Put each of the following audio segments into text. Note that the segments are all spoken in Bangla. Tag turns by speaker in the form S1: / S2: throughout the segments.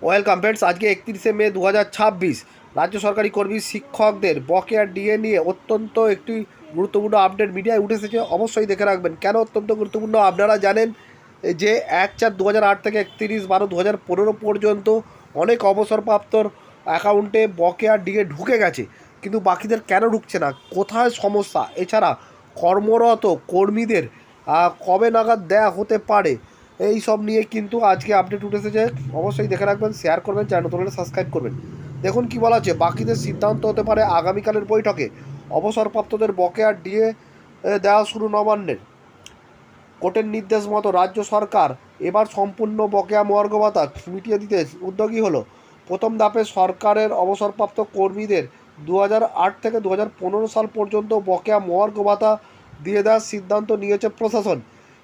S1: Welcome friends. আজকে 31শে মে 2026 রাজ্য সরকারি কর্মী শিক্ষকদের বকেয়া ডিএ নিয়ে অত্যন্ত একটি গুরুত্বপূর্ণ আপডেট মিডিয়ায় উঠে এসেছে। অবশ্যই দেখে রাখবেন। কেন অত্যন্ত গুরুত্বপূর্ণ আপনারা জানেন যে 1/4/2008 থেকে 31/12/2015 পর্যন্ত অনেক অবসরপ্রাপ্তর অ্যাকাউন্টে বকেয়া ডিএ ঢুকে গেছে, কিন্তু বাকিদের কেন ঢুকছে না, কোথায় সমস্যা, এছাড়া কর্মরত কর্মীদের কবে নাগাদ দেয়া হতে পারে, এই সব নিয়ে কিন্তু আজকে আপডেট উঠে এসেছে। অবশ্যই দেখে রাখবেন, শেয়ার করবেন, চ্যানেল নতুন হলে সাবস্ক্রাইব করবেন। দেখুন কী বলা আছে, বাকিদের সিদ্ধান্ত হতে পারে আগামীকালের বৈঠকে। অবসরপ্রাপ্তদের বকেয়া ডিএ দেওয়া শুরু নবান্নের। কোর্টের নির্দেশ মতো রাজ্য সরকার এবার সম্পূর্ণ বকেয়া মহার্ঘ ভাতা মিটিয়ে দিতে উদ্যোগী হলো। প্রথম ধাপে সরকারের অবসরপ্রাপ্ত কর্মীদের 2008 থেকে 2015 সাল পর্যন্ত বকেয়া মহার্ঘ ভাতা দিয়ে দেওয়ার সিদ্ধান্ত নিয়েছে প্রশাসন।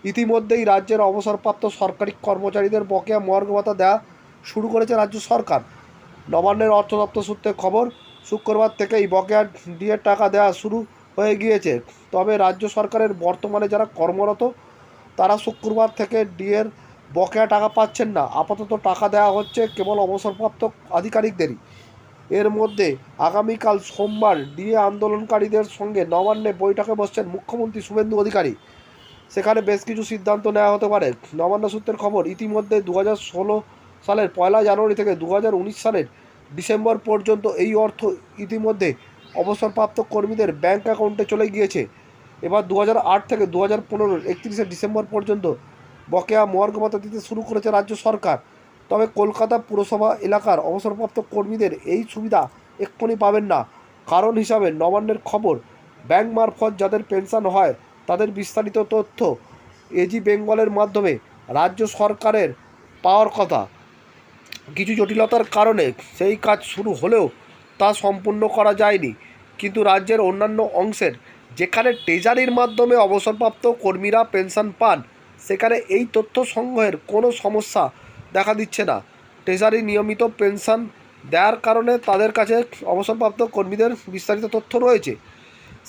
S1: ইতিমধ্যেই রাজ্যের অবসরপ্রাপ্ত সরকারি কর্মচারীদের বকেয়া মহার্ঘ ভাতা দেওয়া শুরু করেছে রাজ্য সরকার। নবান্নের অর্থ দপ্তর সূত্রে খবর, শুক্রবার থেকেই বকেয়া ডিএ টাকা দেওয়া শুরু হয়ে গিয়েছে। তবে রাজ্য সরকারের বর্তমানে যারা কর্মরত তারা শুক্রবার থেকে ডিএর বকেয়া টাকা পাচ্ছেন না। আপাতত টাকা দেওয়া হচ্ছে কেবল অবসরপ্রাপ্ত আধিকারিকদেরই। এর মধ্যে আগামীকাল সোমবার ডিএ আন্দোলনকারীদের সঙ্গে নবান্নে বৈঠকে বসছেন মুখ্যমন্ত্রী শুভেন্দু অধিকারী। সেখানে বেশ কিছু সিদ্ধান্ত নেওয়া হতে পারে। নবান্ন সূত্রের খবর, ইতিমধ্যে 2016 সালের 1 জানুয়ারি থেকে 2019 সালের ডিসেম্বর পর্যন্ত এই অর্থ ইতিমধ্যে অবসরপ্রাপ্ত কর্মীদের ব্যাংক অ্যাকাউন্টে চলে গিয়েছে। এবার 2008 থেকে 2015 31শে ডিসেম্বর পর্যন্ত বকেয়া মহার্ঘ ভাতা দিতে শুরু করেছে রাজ্য সরকার। তবে কলকাতা পুরসভা এলাকার অবসরপ্রাপ্ত কর্মীদের এই সুবিধা এক্ষুনি পাবেন না। কারণ হিসাবে নবান্নের খবর, ব্যাংক মারফত যাদের পেনশন হয় তাদের বিস্তারিত তথ্য এজি বেঙ্গলের মাধ্যমে রাজ্য সরকারের পাওয়ার কথা। কিছু জটিলতার কারণে সেই কাজ শুরু হলেও তা সম্পূর্ণ করা যায়নি। কিন্তু রাজ্যের অন্যান্য অংশের যেখানে ট্রেজারির মাধ্যমে অবসরপ্রাপ্ত কর্মীরা পেনশন পান, সেখানে এই তথ্য সংগ্রহের কোনো সমস্যা দেখা দিচ্ছে না। ট্রেজারি নিয়মিত পেনশন দেওয়ার কারণে তাদের কাছে অবসরপ্রাপ্ত কর্মীদের বিস্তারিত তথ্য রয়েছে।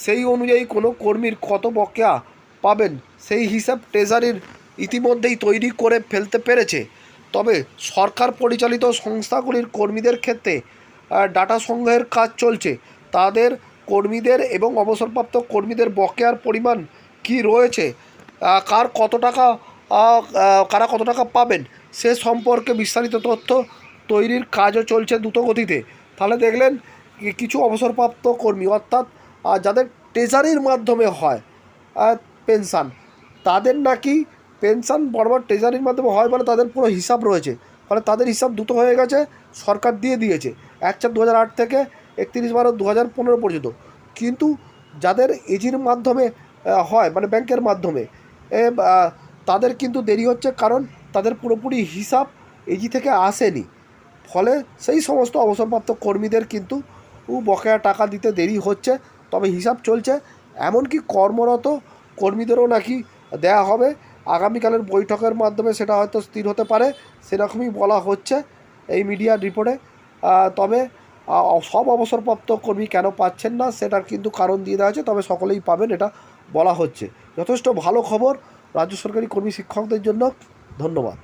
S1: সেই অনুযায়ী কোনো কর্মীর কত বকেয়া পাবেন সেই হিসাব ট্রেজারির ইতিমধ্যেই তৈরি করে ফেলতে পেরেছে। তবে সরকার পরিচালিত সংস্থাগুলির কর্মীদের ক্ষেত্রে ডাটা সংগ্রহের কাজ চলছে। তাদের কর্মীদের এবং অবসরপ্রাপ্ত কর্মীদের বকেয়ার পরিমাণ কি রয়েছে, কার কত টাকা কারা কত টাকা পাবেন সে সম্পর্কে বিস্তারিত তথ্য তৈরির কাজও চলছে দ্রুতগতিতে। তাহলে দেখলেন কিছু অবসরপ্রাপ্ত কর্মী, অর্থাৎ যাদের ট্রেজারির মাধ্যমে হয় পেনশন, তাদের নাকি পেনশন বরাবর ট্রেজারির মাধ্যমে হয়, মানে তাদের পুরো হিসাব রয়েছে, ফলে তাদের হিসাব দ্রুত হয়ে গেছে, সরকার দিয়ে দিয়েছে 1/4/2008 থেকে 31/12/2015 পর্যন্ত। কিন্তু যাদের এজির মাধ্যমে হয়, মানে ব্যাংকের মাধ্যমে, তাদের কিন্তু দেরি হচ্ছে, কারণ তাদের পুরোপুরি হিসাব এজি থেকে আসেনি। ফলে সেই সমস্ত অবসরপ্রাপ্ত কর্মীদের কিন্তু বকেয়া টাকা দিতে দেরি হচ্ছে। তবে হিসাব চলছে, এমনকি কর্মরত কর্মীদেরও নাকি দেয়া হবে। আগামীকালের বৈঠকের মাধ্যমে সেটা হয়তো স্থির হতে পারে, সেরকমই বলা হচ্ছে এই মিডিয়ার রিপোর্টে। তবে সব অবসরপ্রাপ্ত কর্মী কেন পাচ্ছেন না সেটার কিন্তু কারণ দিয়ে দেওয়া হয়েছে, তবে সকলেই পাবেন এটা বলা হচ্ছে। যথেষ্ট ভালো খবর রাজ্য সরকারি কর্মী শিক্ষকদের জন্য। ধন্যবাদ।